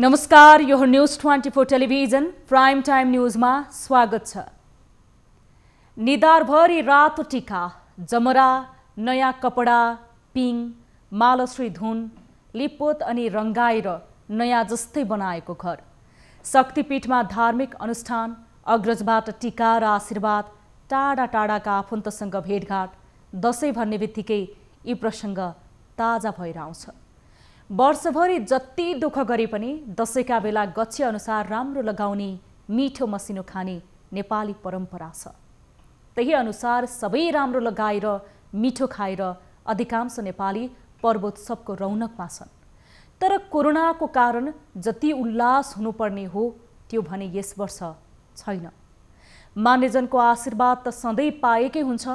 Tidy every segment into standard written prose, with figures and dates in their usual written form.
नमस्कार, यो news 24 television prime time न्यूजमा स्वागत छ। निधारभरि रातो टीका, जमरा, नयाँ कपडा, पिङ, मालश्री धुन, लिपोत अनि रंगाएर नयाँ जस्तै बनाएको घर। शक्तिपीठमा धार्मिक अनुष्ठान, अग्रजबाट टीका र आशीर्वाद, टाढा टाढाका आफन्तसँग भेटघाट, दशैं भन्ने बित्तिकै यी प्रसङ्ग ताजा भएर आउँछ। वर्षभरि जति दुःख गरे पनि दशैंका बेला गच्छे अनुसार राम्रो लगाउने, मिठो मसिनो खाने नेपाली परम्परा छ। त्यही अनुसार सबै राम्रो लगाएर मिठो खाएर अधिकांश नेपाली पर्वोत्सवको रौनकमा छन्। तर कोरोनाको कारण जति उल्लास हुनुपर्ने हो त्यो भने यस वर्ष छैन। मान्यजनको आशीर्वाद त सधैँ पाएकै हुन्छ,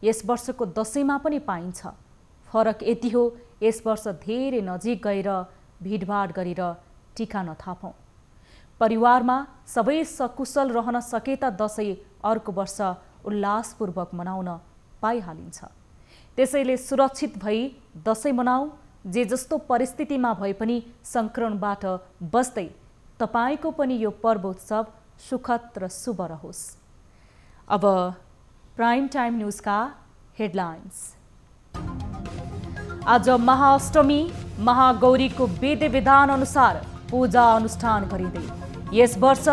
यस वर्षको दशैंमा पनि पाइन्छ। फरक यति हो, यस वर्ष धेरै नजिक गएर भिडभाड गरेर टीका नथापौं। परिवारमा सबै सकुशल रहन सके त दशैं अर्को वर्ष उल्लासपूर्वक मनाउन पाइहालिन्छ। त्यसैले सुरक्षित भई दशैं मनाऊ। जे जस्तो परिस्थितिमा भए पनि संक्रमणबाट बच्दै तपाईको पनि यो पर्वोत्सव सुखद र शुभ रहोस्। अब प्राइम टाइम न्यूजका हेडलाइन्स। आज महाअष्टमी, महागौरीको विधि विधान अनुसार पूजा अनुष्ठान गरिँदै। यस वर्ष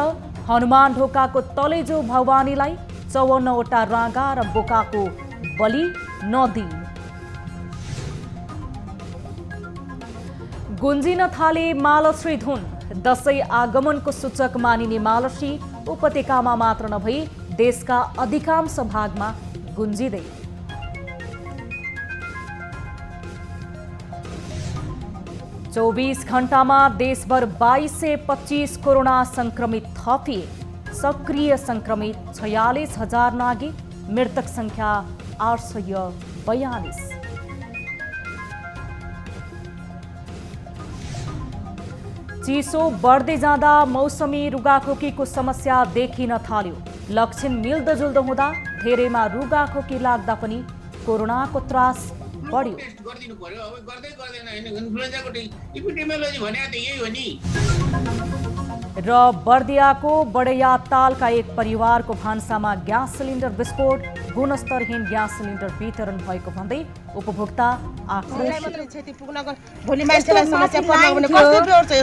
हनुमान ढोकाको तलेजो भवानीलाई 54वटा राँगा र बोकाको बलि नदिई। गुन्जिन थाले मालश्री धुन, दशैं आगमनको सूचक मानिने मालश्री उपत्यकामा मात्र नभई देशका अधिकांश भागमा गुन्जिँदै। चौबीस घण्टामा देशभर 2225 कोरोना संक्रमित थपिए। सक्रिय संक्रमित 46,000 नागे, मृतक संख्या 842। चिसो बढ्दै जाँदा मौसमी रुगाखोकीको समस्या देखिन थाल्यो। लक्षण मिल्दोजुल्दो हुँदा धेरैमा रुगाखोकी लाग्दा पनि कोरोनाको त्रास बढ्यो। र बर्दियाको बडैया तालका एक परिवारको भान्सामा ग्यास सिलिन्डर विस्फोट, गुणस्तरहीन ग्यास सिलिन्डर वितरण भएको भन्दै उपभोक्ता आक्रोश।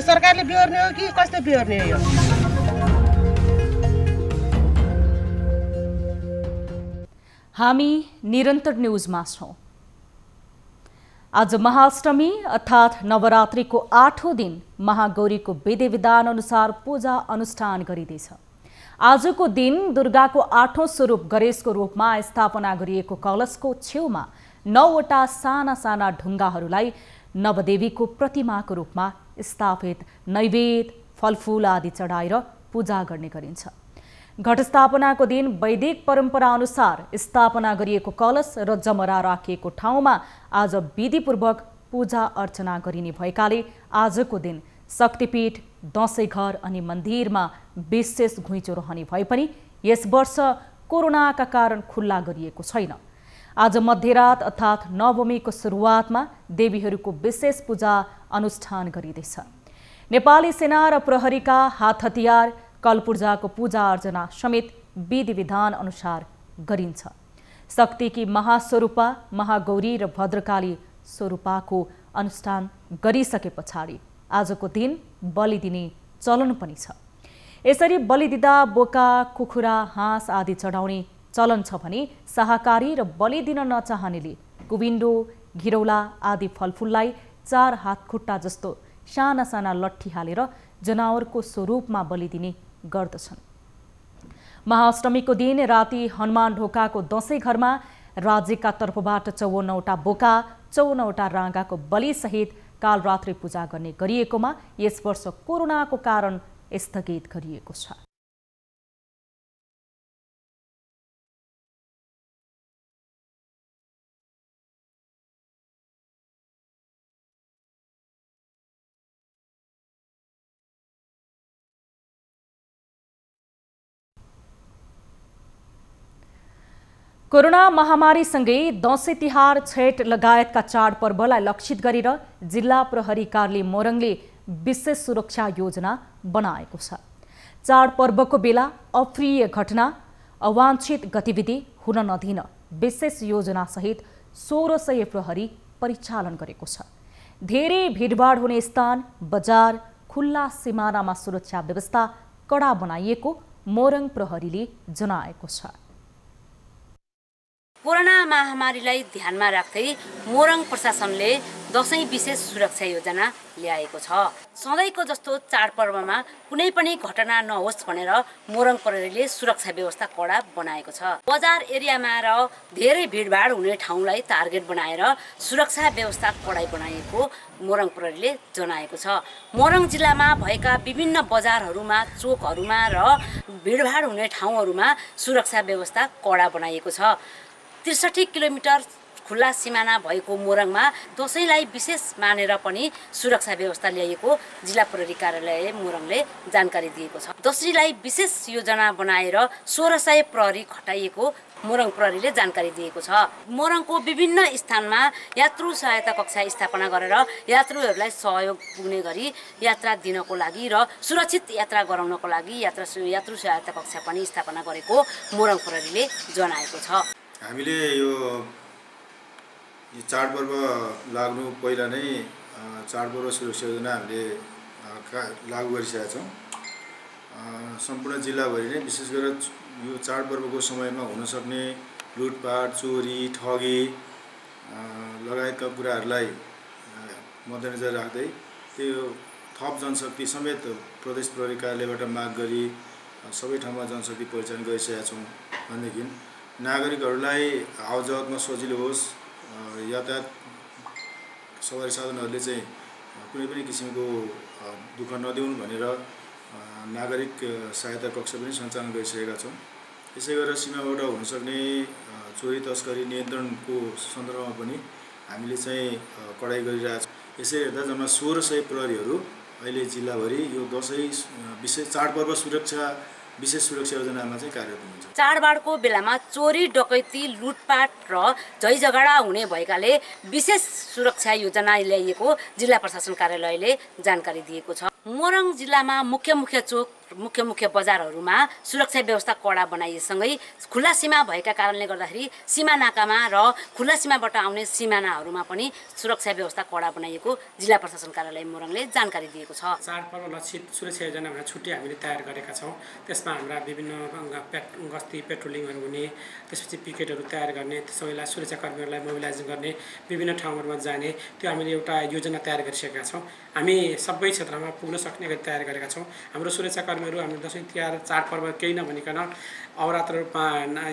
सरकारले बिहोर्ने हो कि कस्तो बिहोर्ने हो? हामी निरन्तर न्यूजमा छौं। आज महाअष्टमी अर्थात् नवरात्रिको 8औं दिन महागौरीको विधि विधान अनुसार पूजा अनुष्ठान गरिँदैछ। आजको दिन दुर्गाको 8औं स्वरूप गणेशको रूपमा स्थापना गरिएको कलशको छेउमा 9वटा साना साना ढुङ्गाहरूलाई नवदेवीको प्रतिमाको रूपमा स्थापित नैवेद्य, फलफूल आदि चढाएर पूजा गर्ने गरिन्छ। घटस्थापनाको दिन वैदिक परम्परा अनुसार स्थापना गरिएको कलश र जमरा राखिएको ठाउँमा आज विधिपूर्वक पूजा अर्चना गरिने भएकाले आजको दिन शक्तिपीठ, दशैं घर अनि मन्दिरमा विशेष घुइँचो रहने भए पनि यस वर्ष कोरोनाका कारण खुल्ला गरिएको छैन। आज मध्यरात अर्थात् नवमीको सुरुवातमा देवीहरूको विशेष पूजा अनुष्ठान गरिँदैछ। नेपाली सेना र प्रहरीका हात हतियार, कलपूर्जाको पूजा अर्चना समेत विधि विधान अनुसार गरिन्छ। शक्तिकी महास्वरूपा महागौरी र भद्रकाली स्वरूपाको अनुष्ठान गरिसके पछाडि आजको दिन बलि दिने चलन पनि छ। यसरी बलि दिँदा बोका, कुखुरा, हाँस आदि चढाउने चलन छ भने शाकाहारी र बलि दिन नचाहनेले कुबिन्डो, घिरौला आदि फलफूललाई 4 हात खुट्टा जस्तो साना साना लट्ठी हालेर जनावरको स्वरूपमा बलि दिने गर्दछन्। महाअष्टमीको दिन राति हनुमान ढोकाको दशैं घरमा राज्यका तर्फबाट 54वटा बोका, 54वटा राँगाको बलिसहित कालरात्रि पूजा गर्ने गरिएकोमा यस वर्ष कोरोनाको कारण स्थगित गरिएको छ। कोरोना महामारीसँगै दशैं तिहार, छठ लगायतका चाडपर्वलाई लक्षित गरेर जिल्ला प्रहरी कार्यालय मोरङले विशेष सुरक्षा योजना बनाएको छ। चाडपर्वको बेला अप्रिय घटना, अवांछित गतिविधि हुन नदिन विशेष योजनासहित 1600 प्रहरी परिचालन गरेको छ। धेरै भिडभाड हुने स्थान, बजार, खुल्ला सिमानामा सुरक्षा व्यवस्था कडा बनाइएको मोरङ प्रहरीले जनाएको छ। कोरोना महामारीलाई ध्यानमा राख्दै मोरङ प्रशासनले दशैं विशेष सुरक्षा योजना ल्याएको छ। सधैँको जस्तो चाडपर्वमा कुनै पनि घटना नहोस् भनेर मोरङ प्रहरीले सुरक्षा व्यवस्था कडा बनाएको छ। बजार एरियामा र धेरै भिडभाड हुने ठाउँलाई टार्गेट बनाएर सुरक्षा व्यवस्था कडा बनाएको मोरङ प्रहरीले जनाएको छ। मोरङ जिल्लामा भएका विभिन्न बजारहरूमा, चोकहरूमा र भिडभाड हुने ठाउँहरूमा सुरक्षा व्यवस्था कडा बनाइएको छ। 63 किलोमिटर खुल्ला सिमाना भएको मोरङमा दशैंलाई विशेष मानेर पनि सुरक्षा व्यवस्था ल्याइएको जिल्ला प्रहरी कार्यालय मोरङले जानकारी दिएको छ। दशैंलाई विशेष योजना बनाएर 1600 प्रहरी खटाइएको मोरङ प्रहरीले जानकारी दिएको छ। मोरङको विभिन्न स्थानमा यात्रु सहायता कक्षा स्थापना गरेर यात्रुहरूलाई सहयोग पुग्ने गरी यात्रा दिनको लागि र सुरक्षित यात्रा गराउनको लागि यात्रु सहायता कक्षा पनि स्थापना गरेको मोरङ प्रहरीले जनाएको छ। हामीले यो चाडपर्व लाग्नु पहिला नै चाडपर्व सुरक्षा योजना हामीले लागू गरिसकेका छौँ। सम्पूर्ण जिल्लाभरि नै विशेष गरेर यो चाडपर्वको समयमा हुनसक्ने लुटपाट, चोरी, ठगी लगायतका कुराहरूलाई मध्यनजर राख्दै त्यो थप जनशक्ति समेत प्रदेश प्रहरी कार्यालयबाट माग गरी सबै ठाउँमा जनशक्ति परिचालन गरिसकेका छौँ। भनेदेखि नागरिकहरूलाई आवतजावतमा सजिलो होस्, यातायात सवारी साधनहरूले चाहिँ कुनै पनि किसिमको दुःख नदेऊन् भनेर नागरिक सहायता कक्ष पनि सञ्चालन गरिसकेका छौँ। यसै गरेर सीमाबाट हुनसक्ने चोरी तस्करी नियन्त्रणको सन्दर्भमा पनि हामीले चाहिँ कडाइ गरिरहेका छौँ। यसै हेर्दा जम्मा 1600 प्रहरीहरू अहिले जिल्लाभरि यो दशैं विशेष चाडपर्व विशेष सुरक्षा योजनामा चाहिँ कार्यरत हुनुहुन्छ। चाडबाडको बेलामा चोरी, डकैती, लुटपाट र झैझगडा हुने भएकाले विशेष सुरक्षा योजना ल्याइएको जिल्ला प्रशासन कार्यालयले जानकारी दिएको छ। मोरङ जिल्लामा मुख्य चोक, मुख्य बजारहरूमा सुरक्षा व्यवस्था कडा बनाइएसँगै खुल्ला सीमा भएका कारणले गर्दाखेरि सीमा नाकामा र खुल्ला सीमाबाट आउने सिमानाहरूमा पनि सुरक्षा व्यवस्था कडा बनाइएको जिल्ला प्रशासन कार्यालय मोरङले जानकारी दिएको छ। चाडपर्व लक्षित सुरक्षा योजना भनेर छुट्टी हामीले तयार गरेका छौँ। त्यसमा हाम्रा विभिन्न गस्ती पेट्रोलिङहरू हुने, त्यसपछि पिकेटहरू तयार गर्ने, सबैलाई सुरक्षाकर्मीहरूलाई मोबिलाइज गर्ने, विभिन्न ठाउँहरूमा जाने, त्यो हामीले एउटा योजना तयार गरिसकेका छौँ। हामी सबै क्षेत्रमा पुग्न सक्ने गरी तयार गरेका छौँ। हाम्रो सुरक्षाकर्मीहरू हाम्रो दशैं तिहार चाडपर्व केही नभनिकन अवरात्र रूपमा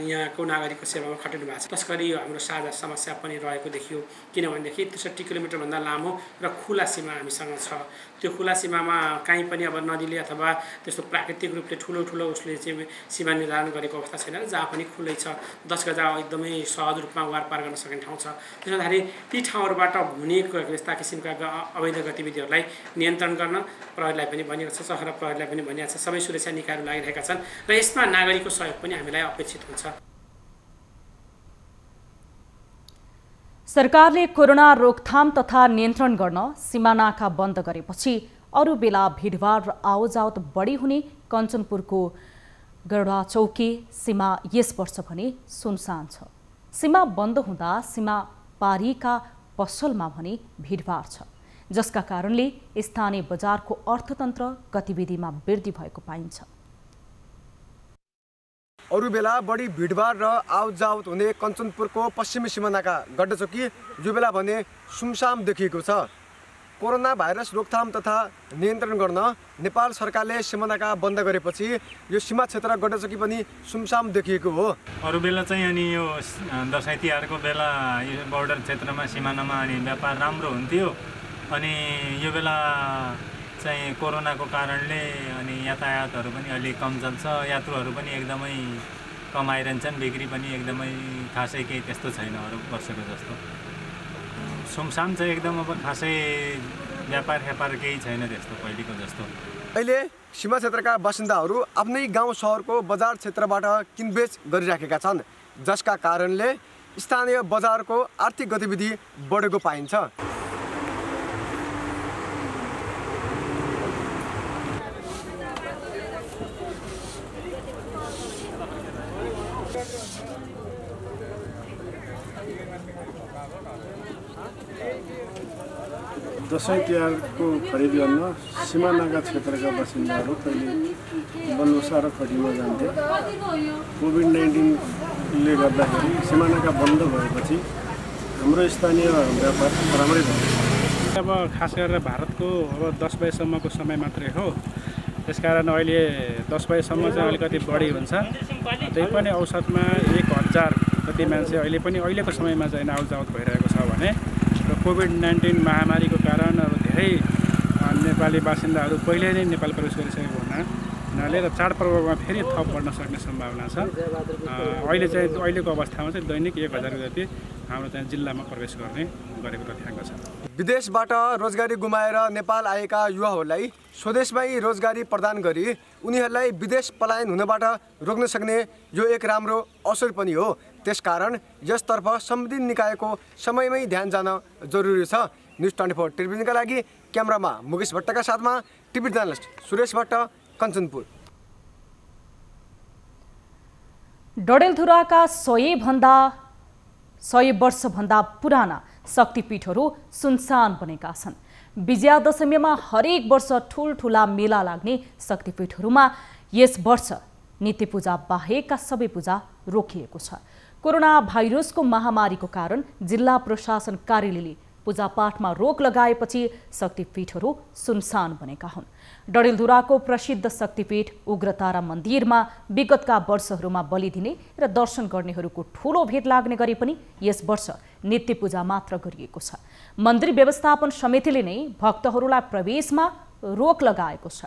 यहाँको नागरिकको सेवामा खटिनु भएको छ। तस्करी हाम्रो साझा समस्या पनि रहेको देखियो, किनभनेदेखि 63 किलोमिटरभन्दा लामो र खुला सीमा हामीसँग छ। त्यो खुला सीमामा कहीँ पनि अब नदीले अथवा त्यस्तो प्राकृतिक रूपले ठुलो उसले चाहिँ सीमा निर्धारण गरेको अवस्था छैन। जहाँ पनि खुलै छ, 10 गजा एकदमै सहज रूपमा वारपार गर्न सक्ने ठाउँ छ। त्यसो हुँदाखेरि ती ठाउँहरूबाट हुने यस्ता किसिमका अवैध गतिविधिहरूलाई नियन्त्रण गर्न प्रहरीलाई पनि भनिएको छ, सहर प्रहरीलाई पनि भनिएको छ। सबै सुरक्षा निकायहरू लागिरहेका छन् र यसमा नागरिकको सहयोग पनि हामीलाई अपेक्षित हुन्छ। सरकारले कोरोना रोकथाम तथा नियन्त्रण गर्न सीमानाका बन्द गरेपछि अरू बेला भिडभाड र आवजावत बढी हुने कञ्चनपुरको गडा चौकी सीमा यस वर्ष भने सुनसान छ। सीमा बन्द हुँदा सीमा पारीका पसलमा भने भिडभाड छ, जसका कारणले स्थानीय बजारको अर्थतन्त्र गतिविधिमा वृद्धि भएको पाइन्छ। अरू बेला बढी भिडभाड र आवतजावत हुने कञ्चनपुरको पश्चिमी सिमानाका गड्डाचौकी यो बेला भने सुमसाम देखिएको छ। कोरोना भाइरस रोकथाम तथा नियन्त्रण गर्न नेपाल सरकारले सिमानाका बन्द गरेपछि यो सीमा क्षेत्र गड्डाचौकी पनि सुमसाम देखिएको हो। अरू बेला चाहिँ अनि यो दसैँ तिहारको बेला यो बोर्डर क्षेत्रमा सिमानामा अनि व्यापार राम्रो हुन्थ्यो। अनि यो बेला चाहिँ कोरोनाको कारणले अनि यातायातहरू पनि अलि कम चल्छ, यात्रुहरू पनि एकदमै कम आइरहन्छन्, बिक्री पनि एकदमै खासै केही त्यस्तो छैन अरू वर्षको जस्तो। सुमसाम चाहिँ एकदम अब खासै व्यापार केही छैन त्यस्तो पहिलेको जस्तो। अहिले सीमा क्षेत्रका बासिन्दाहरू आफ्नै गाउँ सहरको बजार क्षेत्रबाट किनबेच गरिराखेका छन्, जसका कारणले स्थानीय बजारको आर्थिक गतिविधि बढेको पाइन्छ। दसैँ तिहारको खरिद गर्न सिमानाका क्षेत्रका बासिन्दाहरू पहिले बल्लोसा र खटीमा जान्थे। कोभिड-19ले गर्दाखेरि सिमानाका बन्द भएपछि हाम्रो स्थानीय व्यापार राम्रै भयो। अब खास गरेर भारतको अब 10 बजेसम्मको समय मात्रै हो, त्यसकारण अहिले 10 बजेसम्म चाहिँ अलिकति बढी हुन्छ। त्यही पनि औसतमा 1000 जति मान्छे अहिले पनि अहिलेको समयमा चाहिँ आउजाउत भइरहेको छ भने र कोभिड-19 महामारीको कारण अब धेरै नेपाली बासिन्दाहरू पहिले नै नेपाल प्रवेश गरिसकेको हुनाले र चाडपर्वमा फेरि थप बढ्न सक्ने सम्भावना छ। अहिलेको अवस्थामा चाहिँ दैनिक 1000 जति हाम्रो चाहिँ जिल्लामा प्रवेश गरेको तथ्याङ्क छ। विदेशबाट रोजगारी गुमाएर नेपाल आएका युवाहरूलाई स्वदेशमै रोजगारी प्रदान गरी उनीहरूलाई विदेश पलायन हुनबाट रोक्न सक्ने यो एक राम्रो अवसर पनि हो। त्यसकारण यसतर्फ सम्बन्धित निकायको समयमै ध्यान जान जरुरी छ। न्युज 24 टेलिभिजनका लागि क्यामेरामा मुकेश भट्टका साथमा टिभी जर्नलिस्ट सुरेश भट्ट, कञ्चनपुर। डडेलधुराका 100 वर्षभन्दा पुराना शक्तिपीठहरू सुनसान बनेका छन्। विजयादशमीमा हरेक वर्ष ठुल्ठुला मेला लाग्ने शक्तिपीठहरूमा यस वर्ष नित्य पूजा बाहेकका सबै पूजा रोकिएको छ। कोरोना भाइरसको महामारीको कारण जिल्ला प्रशासन कार्यालयले पूजापाठमा रोक लगाएपछि शक्तिपीठहरू सुनसान बनेका हुन्। डडेलधुराको प्रसिद्ध शक्तिपीठ उग्रतारा मन्दिरमा विगतका वर्षहरूमा बलि दिने र दर्शन गर्नेहरूको ठूलो भिड लाग्ने गरे पनि यस वर्ष नित्य पूजा मात्र गरिएको छ। मन्दिर व्यवस्थापन समितिले नै भक्तहरूलाई प्रवेशमा रोक लगाएको छ।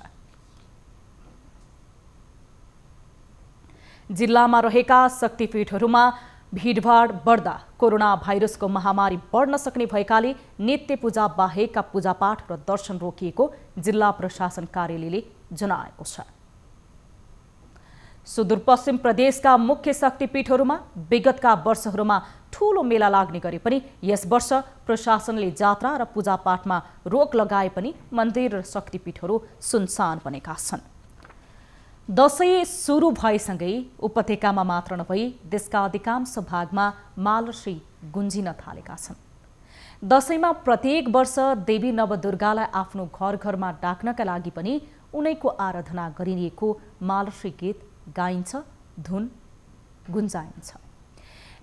जिल्लामा रहेका शक्तिपीठहरूमा भिडभाड बढ्दा कोरोना भाइरसको महामारी बढ्न सक्ने भएकाले नित्य पूजा बाहेकका पूजापाठ र दर्शन रोकिएको जिल्ला प्रशासन कार्यालयले जनाएको छ। सुदूरपश्चिम प्रदेशका मुख्य शक्तिपीठहरूमा विगतका वर्षहरूमा ठूलो मेला लाग्ने गरे पनि यस वर्ष प्रशासनले जात्रा र पूजापाठमा रोक लगाए पनि मन्दिर र शक्तिपीठहरू सुनसान बनेका छन्। दशैं सुरु भएसँगै उपत्यकामा मात्र नभई देशका अधिकांश भागमा मालश्री गुन्जिन थालेका छन्। दशैंमा प्रत्येक वर्ष देवी नवदुर्गालाई आफ्नो घर घरमा डाक्नका लागि पनि उनैको आराधना गरिएको मालश्री गीत गाइन्छ, धुन गुन्जाइन्छ।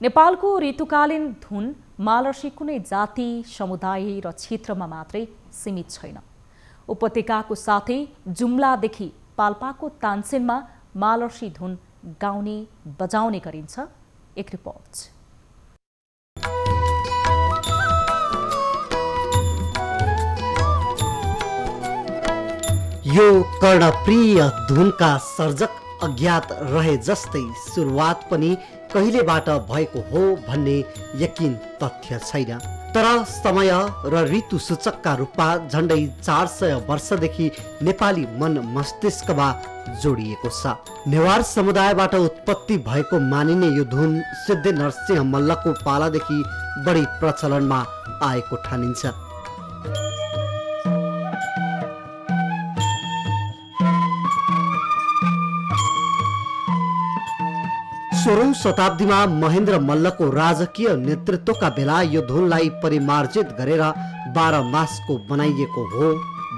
नेपालको ऋतुकालीन धुन मालश्री कुनै जाति, समुदाय र क्षेत्रमा मात्रै सीमित छैन। उपत्यकाको साथै जुम्लादेखि पाल्पाको तानसेनमा मालर्सी धुन गाउने बजाउने गरिन्छ। एक रिपोर्ट। यो कर्णप्रिय धुनका सर्जक अज्ञात रहे जस्तै सुरुवात पनि कहिलेबाट भएको हो भन्ने यकिन तथ्य छैन। तर समय र ऋतु सूचकका रूपमा झण्डै 400 वर्षदेखि नेपाली मन मस्तिष्कमा जोडिएको छ। नेवार समुदायबाट उत्पत्ति भएको मानिने यो धुन सिद्ध नरसिंह मल्लको पालादेखि बढी प्रचलनमा आएको ठानिन्छ। 16औं शताब्दीमा महेन्द्र मल्लको राजकीय नेतृत्वका बेला यो धुनलाई परिमार्जित गरेर 12 मासको बनाइएको हो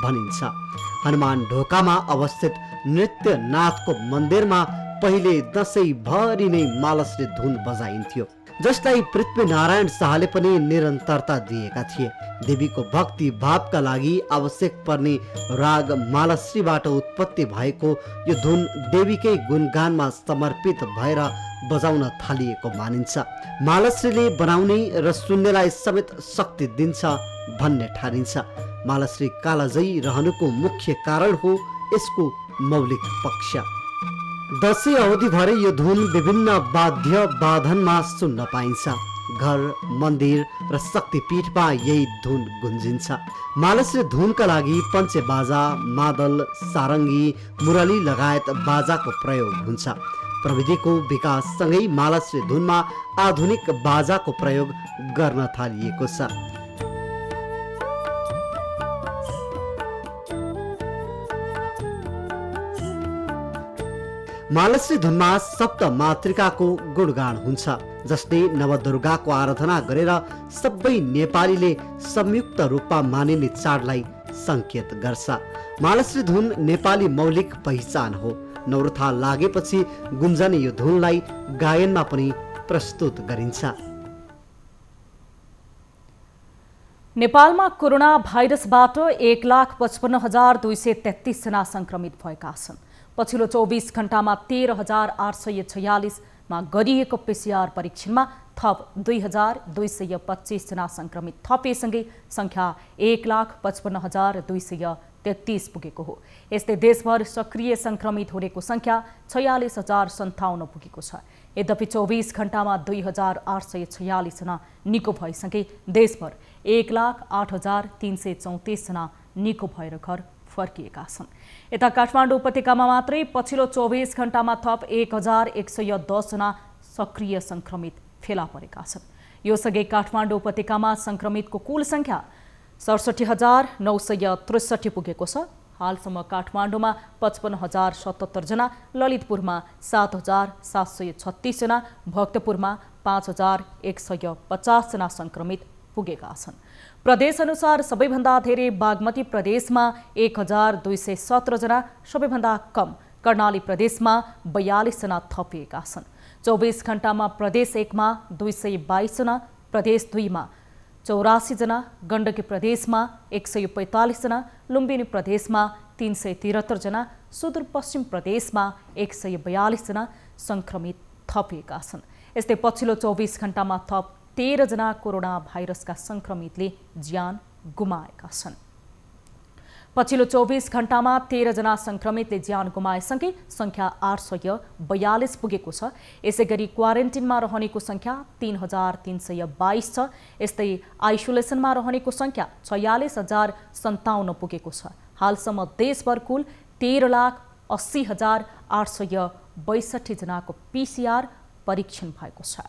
भनिन्छ। हनुमान ढोकामा अवस्थित नृत्यनाथको मन्दिरमा पहिले दशैंभरि नै मालश्री धुन बजाइन्थ्यो, जसलाई पृथ्वीनारायण शाहले पनि निरन्तरता दिएका थिए। देवीको भक्ति भावका लागि आवश्यक पर्ने राग मालश्रीबाट उत्पत्ति भएको यो धुन देवीकै गुणगानमा समर्पित भएर बजाउन थालिएको मानिन्छ। मालश्रीले बनाउने र सुन्नेलाई समेत शक्ति दिन्छ भन्ने ठानिन्छ। मालश्री कालजयी रहनुको मुख्य कारण हो यसको मौलिक पक्ष। दशैं अवधिभरि यो धुन विभिन्न वाद्य वादनमा सुन्न पाइन्छ। घर, मन्दिर र शक्तिपीठमा यही धुन गुन्जिन्छ। मालश्री धुनका लागि पञ्चे बाजा, मादल, सारङ्गी, मुरली लगायत बाजाको प्रयोग हुन्छ। प्रविधिको विकाससँगै मालश्री धुनमा आधुनिक बाजाको प्रयोग गर्न थालिएको छ। मालश्री धुनमा सप्त मातृकाको गुणगान हुन्छ, जसले नवदुर्गाको आराधना गरेर सबै नेपालीले संयुक्त रूपमा मानिने चाडलाई संकेत गर्छ। मालश्री धुन नेपाली मौलिक पहिचान हो। नौरथा लागेपछि गुन्जने यो धुनलाई गायनमा पनि प्रस्तुत गरिन्छ। नेपालमा कोरोना भाइरसबाट 1,55,233 जना संक्रमित भएका छन्। पछिल्लो 24 घण्टामा 13,846 मा गरिएको PCR परीक्षणमा थप 2,225 जना संक्रमित थपेसँगै संख्या 1,55,233 पुगेको हो। यस्तै देशभर सक्रिय संक्रमित हुनेको संख्या 46,057 पुगेको छ। यद्यपि 24 घण्टामा 2,846 जना निको भएसँगै देशभर 1,08,334 जना निको भएर घर फर्किएका छन्। यता काठमाडौँ उपत्यकामा मात्रै पछिल्लो 24 घण्टामा थप 1,110 जना सक्रिय संक्रमित फेला परेका छन्। यो सँगै काठमाडौँ उपत्यकामा संक्रमितको कुल संख्या 67,963 पुगेको छ। हालसम्म काठमाडौँमा 55,077 जना, ललितपुरमा 7,736 जना, भक्तपुरमा 5,150 जना संक्रमित पुगेका छन्। प्रदेश अनुसार सबैभन्दा धेरै बागमती प्रदेशमा 1,217 जना, सबैभन्दा कम कर्णाली प्रदेशमा 42 जना थपिएका छन्। 24 घण्टामा प्रदेश 1 मा 222 जना, प्रदेश 2 मा 84 जना, गण्डकी प्रदेशमा 145 जना, लुम्बिनी प्रदेशमा 373 जना, सुदूरपश्चिम प्रदेशमा 142 जना संक्रमित थपिएका छन्। यस्तै पछिल्लो 24 घण्टामा थप 13 जना कोरोना भाइरसका संक्रमितले ज्यान गुमाएका छन्। पछिल्लो 24 घण्टामा 13 जना संक्रमितले ज्यान गुमाएसँगै संख्या 842 पुगेको छ। यसैगरी क्वारेन्टिनमा रहनेको संख्या 3,322 छ। यस्तै आइसोलेसनमा रहनेको संख्या 46,057 पुगेको छ। हालसम्म देशभर कुल 13,80,862 जनाको PCR परीक्षण भएको छ।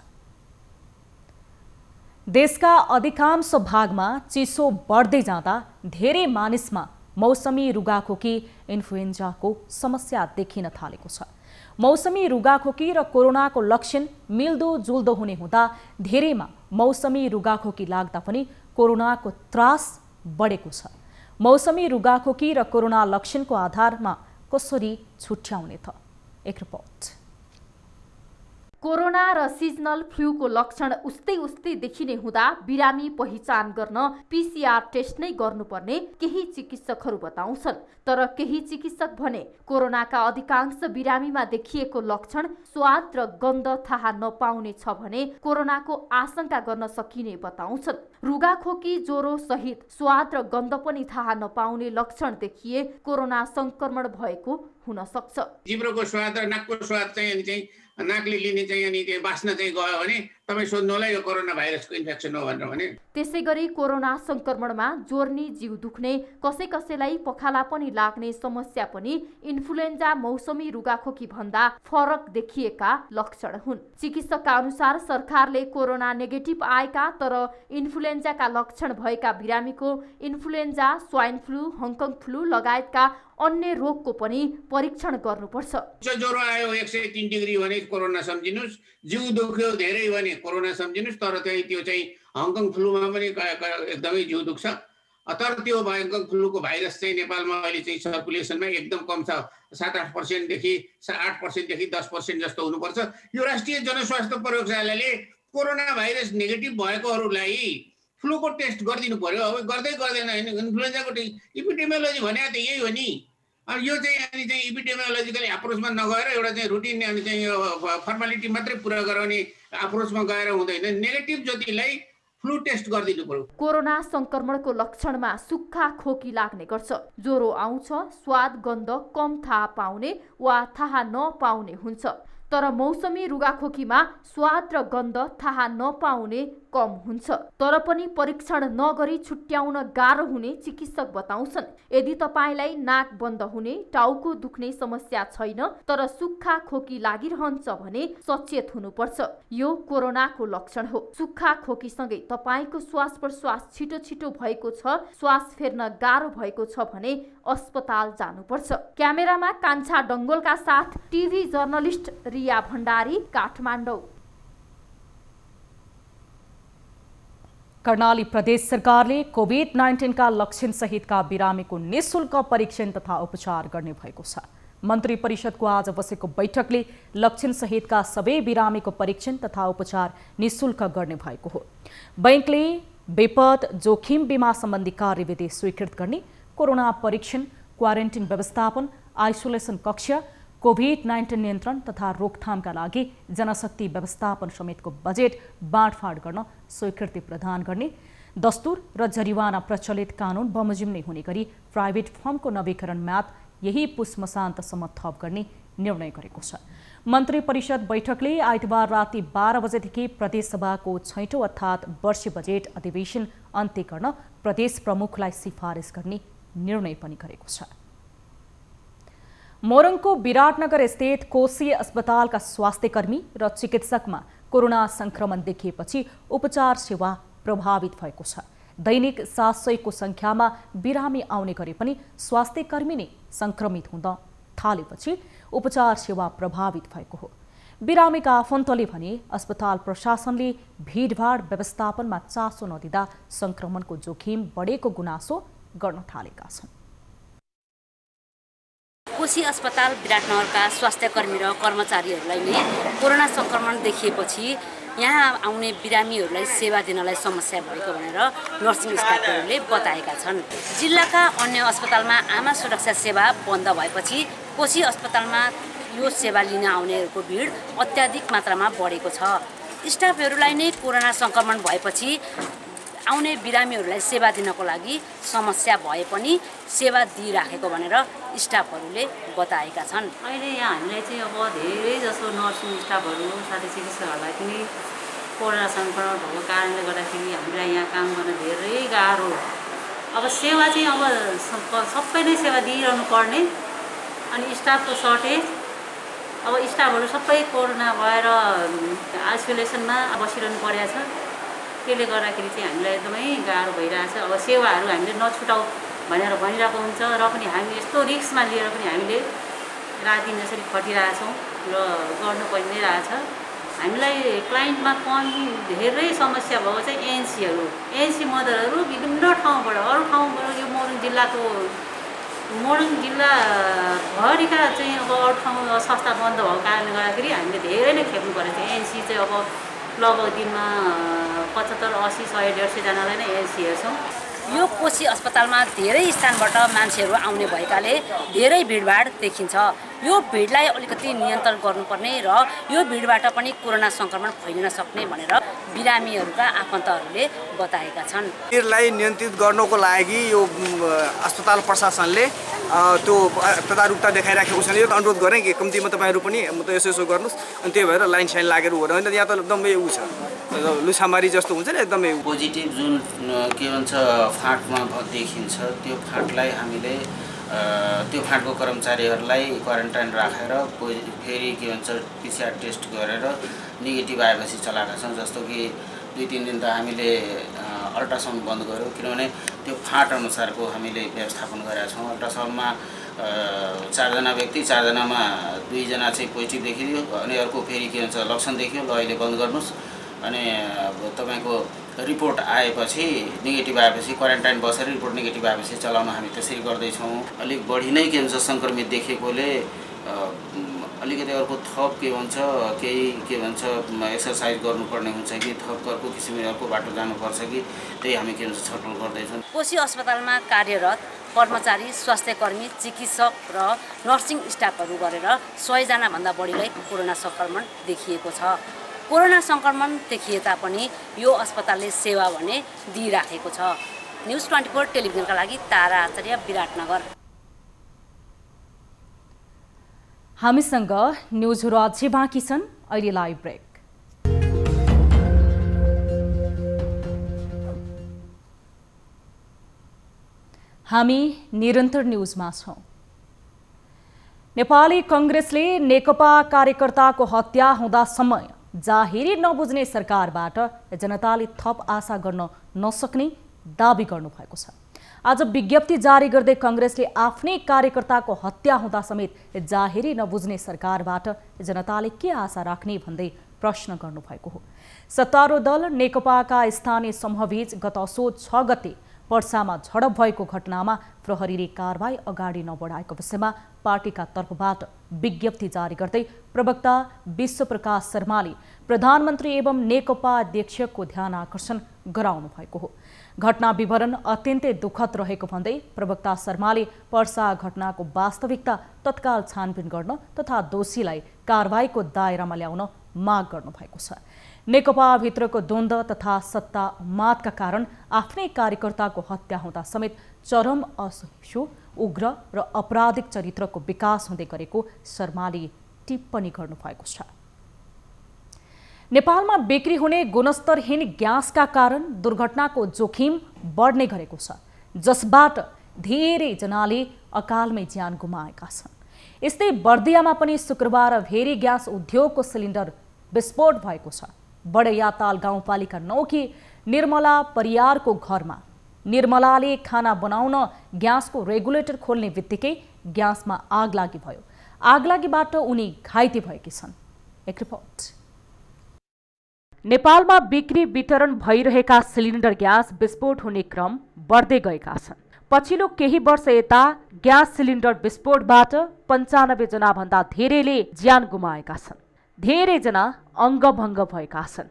देशका अधिकांश भागमा चिसो बढ्दै जाँदा धेरै मानिसमा मौसमी रुगाखोकी इन्फ्लुएन्जाको समस्या देखिन थालेको छ। मौसमी रुगाखोकी र कोरोनाको लक्षण मिल्दोजुल्दो हुने हुँदा धेरैमा मौसमी रुगाखोकी लाग्दा पनि कोरोनाको त्रास बढेको छ। मौसमी रुगाखोकी र कोरोना लक्षणको आधारमा कसरी छुट्याउने त? एक रिपोर्ट। कोरोना र सिजनल फ्लूको लक्षण उस्तै देखिने हुँदा बिरामी पहिचान गर्न PCR टेस्ट नै गर्नुपर्ने केही चिकित्सकहरू बताउँछन्। तर केही चिकित्सक भने कोरोनाका अधिकांश बिरामीमा देखिएको लक्षण स्वाद र गन्ध थाहा नपाउने छ भने कोरोनाको आशंका गर्न सकिने बताउँछन्। रुगाखोकी, ज्वरो सहित स्वाद र गन्ध पनि थाहा नपाउने लक्षण देखिए कोरोना संक्रमण भएको हुन सक्छ। जिब्रोको स्वाद र नाकको स्वाद चाहिँ नाकले लिने चाहिँ अनि त्यो बास्न चाहिँ गयो भने तपाईँ सोध्नु होला यो कोरोना भाइरसको इन्फेक्सन हो भनेर भने। त्यसै गरी कोरोना संक्रमणमा जोर्नी, जिउ दुख्ने, कसैलाई पखाला पनि लाग्ने समस्या पनि इन्फ्लुएन्जा मौसमी रुगाखोकी भन्दा फरक देखिएका लक्षण हुन्। चिकित्सकका अनुसार सरकारले कोरोना नेगेटिभ आएका तर इन्फ्लुएन्जाका लक्षण भएका बिरामीको influenza, swine flu, Hong Kong flu लगायतका अन्य रोगको पनि परीक्षण गर्नुपर्छ। ज्वरो आयो 103 डिग्री भने कोरोना सम्झिनुस्, जिउ दुख्यो धेरै भने कोरोना सम्झिनुस्। तर त्यो चाहिँ हङकङ फ्लूमा पनि एकदमै जिउ दुख्छ। तर त्यो हङकङ फ्लूको भाइरस चाहिँ नेपालमा अहिले चाहिँ सर्कुलेसनमा एकदम कम छ। 7-8% देखि 8% देखि 10% जस्तो हुनुपर्छ। यो राष्ट्रिय जनस्वास्थ्य प्रयोगशालाले कोरोना भाइरस नेगेटिभ भएकोहरूलाई फ्लूको टेस्ट गरिदिनु पर्यो। अब गर्दै गर्दैन होइन। इन्फ्लुएन्जाको इपिडेमियोलोजी भने त यही हो नि। यो चाहिँ इपिडेमियोलोजिकल एप्रोचमा नगएर एउटा चाहिँ रुटिन अनि चाहिँ यो फर्मालिटी मात्रै पुरा गराउने एप्रोचमा गएर हुँदैन। नेगेटिभ ज्योतिलाई फ्लू टेस्ट गरिदिनु पर्यो। कोरोना संक्रमणको लक्षणमा सुक्खा खोकी लाग्ने गर्छ। ज्वरो आउँछ, स्वाद गन्ध कम थाहा पाउने वा थाहा नपाउने हुन्छ। तर मौसमी रुगाखोकीमा स्वाद र गन्ध थाहा नपाउने कम हुन्छ। तर पनि परीक्षण नगरी छुट्याउन गाह्रो हुने चिकित्सक बताउँछन्। यदि तपाईलाई नाक बन्द हुने, टाउको दुख्ने समस्या छैन तर सुक्खा खोकी लागिरहन्छ भने सचेत हुनुपर्छ। यो कोरोनाको लक्षण हो। सुक्खा खोकीसँगै तपाईको श्वास प्रश्वास छिटो भएको छ, श्वास फेर्न गाह्रो भएको छ भने अस्पताल जानुपर्छ। क्यामेरामा कान्छा डङ्गोलका साथ टिभी जर्नलिस्ट रिया भण्डारी, काठमाडौँ। कर्णाली प्रदेश सरकारले कोभिड-19 का लक्षण सहितका बिरामीको निःशुल्क परीक्षण तथा उपचार गर्ने भएको छ। मन्त्री परिषदको आज बसेको बैठकले लक्षण सहितका सबै बिरामीको परीक्षण तथा उपचार निःशुल्क गर्ने भएको हो। बैंकले विपद जोखिम बीमा सम्बन्धी कार्यविधि स्वीकृत गर्ने, कोरोना परीक्षण, क्वारेन्टिन व्यवस्थापन, आइसोलेसन कक्ष, कोभिड-19 नियन्त्रण तथा रोकथामका लागि जनशक्ति व्यवस्थापन समेतको बजेट बाँडफाँड गर्न स्वीकृति प्रदान गर्ने, दस्तुर र जरिवाना प्रचलित कानुन बमोजिम नै हुने गरी प्राइभेट फर्मको नवीकरण म्याद यही पुस मसान्तसम्म थप गर्ने निर्णय गरेको छ। मन्त्री परिषद बैठकले आइतबार राति 12 बजेदेखि प्रदेशसभाको 6औं अर्थात् वर्षीय बजेट अधिवेशन अन्त्य गर्न प्रदेश प्रमुखलाई सिफारिस गर्ने निर्णय पनि गरेको छ। मोरङको विराटनगर स्थित कोशी अस्पतालका स्वास्थ्यकर्मी र चिकित्सकमा कोरोना संक्रमण देखिएपछि उपचार सेवा प्रभावित भएको छ। दैनिक 700 को संख्यामा बिरामी आउने गरे पनि स्वास्थ्यकर्मी नै संक्रमित हुन थालेपछि उपचार सेवा प्रभावित भएको हो। बिरामीका आफन्तले भने अस्पताल प्रशासनले भीडभाड व्यवस्थापनमा चासो नदिँदा संक्रमणको जोखिम बढेको गुनासो गर्न थालेका छन्। कोशी अस्पताल विराटनगरका स्वास्थ्यकर्मी र कर्मचारीहरूलाई नै कोरोना संक्रमण देखिएपछि यहाँ आउने बिरामीहरूलाई सेवा दिनलाई समस्या भएको भनेर नर्सिङ स्टाफहरूले बताएका छन्। जिल्लाका अन्य अस्पतालमा आमा सुरक्षा सेवा बन्द भएपछि कोशी अस्पतालमा यो सेवा लिन आउनेहरूको भिड अत्याधिक मात्रामा बढेको छ। स्टाफहरूलाई नै कोरोना संक्रमण भएपछि आउने बिरामीहरूलाई सेवा दिनको लागि समस्या भए पनि सेवा दिइराखेको भनेर स्टाफहरूले बताएका छन्। अहिले यहाँ हामीलाई चाहिँ अब धेरै जसो नर्सिङ स्टाफहरू साथै चिकित्सकहरूलाई पनि कोरोना संक्रमण भएको कारणले गर्दाखेरि हामीलाई यहाँ काम गर्न धेरै गाह्रो। अब सेवा चाहिँ अब सबै नै सेवा दिइरहनु पर्ने, अनि स्टाफको सर्टेज, अब स्टाफहरू सबै कोरोना भएर आइसोलेसनमा बसिरहनु परेको छ। त्यसले गर्दाखेरि चाहिँ हामीलाई एकदमै गाह्रो भइरहेछ। अब सेवाहरू हामीले नछुटाउ भनेर भनिरहेको हुन्छ र पनि हामी यस्तो रिस्कमा लिएर पनि हामीले रात दिन यसरी खटिरहेछौँ र गर्नु पनि नै रहेछ। हामीलाई क्लाइन्टमा कमी धेरै समस्या भएको चाहिँ एएनसी मदरहरू विभिन्न ठाउँबाट, अरू ठाउँबाट, यो मोरङ जिल्लाभरिका चाहिँ अब अरू ठाउँ संस्था बन्द भएको कारणले गर्दाखेरि हामीले धेरै नै खेप्नु परेको छ। एएनसी चाहिँ अब लगभग दिनमा 75, 80, 100, 150 जनालाई नै एएनसी हेर्छौँ। यो कोशी अस्पतालमा धेरै स्थानबाट मान्छेहरू आउने भएकाले धेरै भिडभाड देखिन्छ। यो भिडलाई अलिकति नियन्त्रण गर्नुपर्ने र यो भिडबाट पनि कोरोना संक्रमण फैलिन सक्ने भनेर बिरामीहरूका आफन्तहरूले बताएका छन्। भिडलाई नियन्त्रित गर्नको लागि यो अस्पताल प्रशासनले त्यो तदारुकता देखाइराखेको छ। यो अनुरोध गरेँ कि कम्तीमा तपाईँहरू पनि यसो गर्नुहोस्, अनि त्यही भएर लाइन साइन लागेर हो होइन, यहाँ त एकदमै उ छ, लुसामारी जस्तो हुन्छ नि, एकदमै पोजिटिभ जुन के भन्छ फाँटमा देखिन्छ त्यो फाँटलाई हामीले त्यो फाँटको कर्मचारीहरूलाई क्वारेन्टाइन राखेर फेरि के भन्छ पिसिआर टेस्ट गरेर नेगेटिभ आएपछि चलाएका छौँ। जस्तो कि 2-3 दिन त हामीले अल्ट्रासाउन्ड बन्द गऱ्यौँ, किनभने त्यो फाँट अनुसारको हामीले व्यवस्थापन गरेका छौँ। अल्ट्रासाउन्डमा 4 जना व्यक्ति, 4 जनामा 2 जना चाहिँ पोजिटिभ देखियो, अनि अर्को फेरि के भन्छ लक्षण देखियो, ल अहिले बन्द गर्नुहोस्, अनि तपाईँको रिपोर्ट आएपछि नेगेटिभ आएपछि क्वारेन्टाइन बसेर रिपोर्ट नेगेटिभ आएपछि चलाउन हामी त्यसरी गर्दैछौँ। अलिक बढी नै के भन्छ सङ्क्रमित देखेकोले अलिकति अर्को थप के भन्छ केही के भन्छ एक्सर्साइज गर्नुपर्ने हुन्छ कि थप अर्को किसिमले अर्को बाटो जानुपर्छ कि त्यही हामी के भन्छ छलफल गर्दैछौँ। कोशी अस्पतालमा कार्यरत कर्मचारी, स्वास्थ्यकर्मी, चिकित्सक र नर्सिङ स्टाफहरू गरेर 100 जनाभन्दा बढीलाई कोरोना संक्रमण देखिएको छ। कोरोना संक्रमण देखिए तापनि यो अस्पतालले सेवा भने दिइराखेको छ। न्युज 24 टेलिभिजनका लागि तारा आचार्य, विराटनगर। हामीसँग न्युजहरू अझै बाँकी छन्, अहिले लाइभ ब्रेक। हामी निरन्तर न्युजमा छौं। नेपाली कांग्रेसले नेकपा कार्यकर्ताको हत्या हुँदा समय जाहेरी नबुझ्ने सरकारबाट जनताले थप आशा गर्न नसक्ने दाबी गर्नुभएको छ। आज विज्ञप्ति जारी गर्दै कांग्रेसले आफ्नै कार्यकर्ताको हत्या हुँदा समेत जाहेरी नबुझ्ने सरकारबाट जनताले के आशा राख्ने भन्दै प्रश्न गर्नुभएको हो। सत्तारूढ़ दल नेकपाका स्थानीय समूहबीच गत असोज 6 गते पर्सामा झडप भएको घटनामा प्रहरीले कारबाही अगाडि नबढाएको विषयमा पार्टीका तर्फबाट विज्ञप्ति जारी गर्दै प्रवक्ता विश्वप्रकाश शर्माले प्रधानमन्त्री एवं नेकपा अध्यक्षको ध्यान आकर्षण गराउनु भएको हो। घटना विवरण अत्यन्तै दुःखद रहेको भन्दै प्रवक्ता शर्माले पर्सा घटनाको वास्तविकता तत्काल छानबिन गर्न तथा दोषीलाई कारबाहीको दायरामा ल्याउन माग गर्नुभएको छ। नेकपा भित्रको द्वन्द्व तथा सत्ता मातका कारण आफ्नै कार्यकर्ताको हत्या हुँदा समेत चरम असहिष्णु, उग्र र अपराधिक चरित्रको विकास हुँदै गरेको शर्माले टिप्पणी गर्नुभएको छ। नेपालमा बिक्री हुने गुणस्तरहीन ग्यासका कारण दुर्घटनाको जोखिम बढ्ने गरेको छ, जसबाट धेरै जनाले अकालमै ज्यान गुमाएका छन्। यस्तै बर्दियामा पनि शुक्रबार भेरी ग्यास उद्योगको सिलिन्डर विस्फोट भएको छ। बडैयाताल गाउँपालिका 9 की निर्मला परियारको घरमा निर्मलाले खाना बनाउन ग्यासको रेगुलेटर खोल्ने बित्तिकै ग्यासमा आग लागि भयो। आगलागीबाट उनी घाइते भएकी छन्। एक रिपोर्ट। नेपालमा बिक्री वितरण भइरहेका सिलिन्डर ग्यास विस्फोट हुने क्रम बढ्दै गएका छन्। पछिल्लो केही वर्ष यता ग्यास सिलिन्डर विस्फोटबाट 95 जना भन्दा धेरैले ज्यान गुमाएका छन्। धेरै जना अङ्गभङ्ग भएका छन्।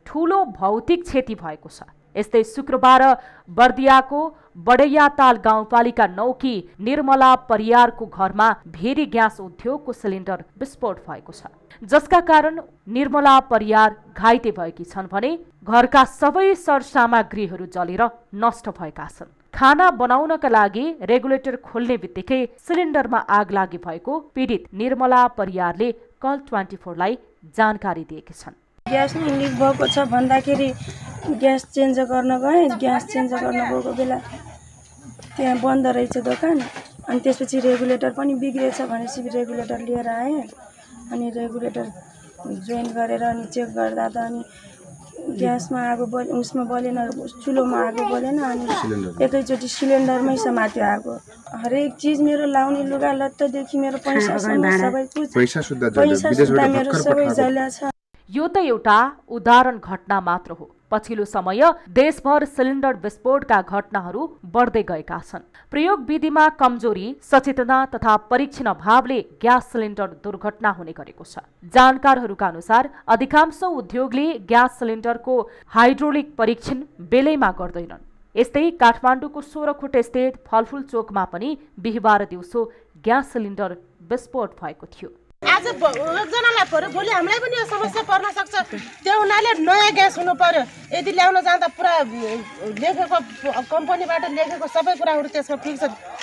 ठूलो भौतिक क्षति भएको छ। यस्तै शुक्रबार बर्दियाको बडैयाताल गाउँपालिका 9 की निर्मला परियारको घरमा भेरी ग्यास उद्योगको सिलिन्डर विस्फोट भएको छ, जसका कारण निर्मला परियार घाइते भएकी छन् भने घरका सबै सरसामग्रीहरू जलेर नष्ट भएका छन्। खाना बनाउनका लागि रेगुलेटर खोल्ने बित्तिकै सिलिन्डरमा आग लागि भएको पीडित निर्मला परियारले कल 24 लाई जानकारी दिएकी छन्। ग्यास लिक भएको छ भन्दाखेरि ग्यास चेन्ज गर्न गएँ। ग्यास चेन्ज गर्न गएको बेला त्यहाँ बन्द रहेछ दोकान। अनि त्यसपछि रेगुलेटर पनि बिग्रेछ भनेपछि रेगुलेटर लिएर आएँ। अनि रेगुलेटर जोइन गरेर अनि चेक गर्दा त अनि ग्यासमा आगो उसमा बलेन, चुलोमा आगो बलेन। अनि एकैचोटि सिलिन्डरमै समात्यो आगो। हरेक चिज मेरो लाउने लुगा लत्तादेखि मेरो पैसासम्म सबै कुछ पैसा सुद्धा मेरो सबै जल्या छ। यो त एउटा उदाहरण घटना मात्र हो। पछिल्लो समय देशभर सिलिन्डर विस्फोटका घटनाहरू बढ्दै गएका छन्। प्रयोग विधिमा कमजोरी, सचेतना तथा परीक्षण अभावले ग्यास सिलिन्डर दुर्घटना हुने गरेको छ। जानकारहरूका अनुसार अधिकांश उद्योगले ग्यास सिलिन्डरको हाइड्रोलिक परीक्षण बेलैमा गर्दैनन्। यस्तै काठमाडौँको 16 खुट स्थित फलफुल चोकमा पनि बिहिबार दिउँसो ग्यास सिलिन्डर विस्फोट भएको थियो। आज एकजनालाई पर्यो, भोलि हामीलाई पनि यो समस्या पर्न सक्छ। त्यो हुनाले नयाँ ग्यास हुनु पर्यो। यदि ल्याउन जाँदा पुरा लेखेको कम्पनीबाट लेखेको सबै कुराहरू त्यसमा फिक्स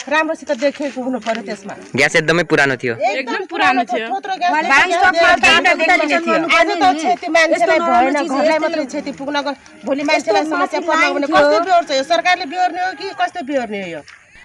राम्रोसित देखेको हुनु पर्यो। त्यसमा ग्यास एकदमै पुरानो थियो, एकदम पुरानो थियो। आज त क्षति मान्छेलाई भएन, घरलाई मात्रै क्षति पुग्न गयो। भोलि मान्छेलाई समस्या पर्न भने कस्तो बिहोर्छ यो? सरकारले बिहोर्ने हो कि कस्तो बिहोर्ने हो यो?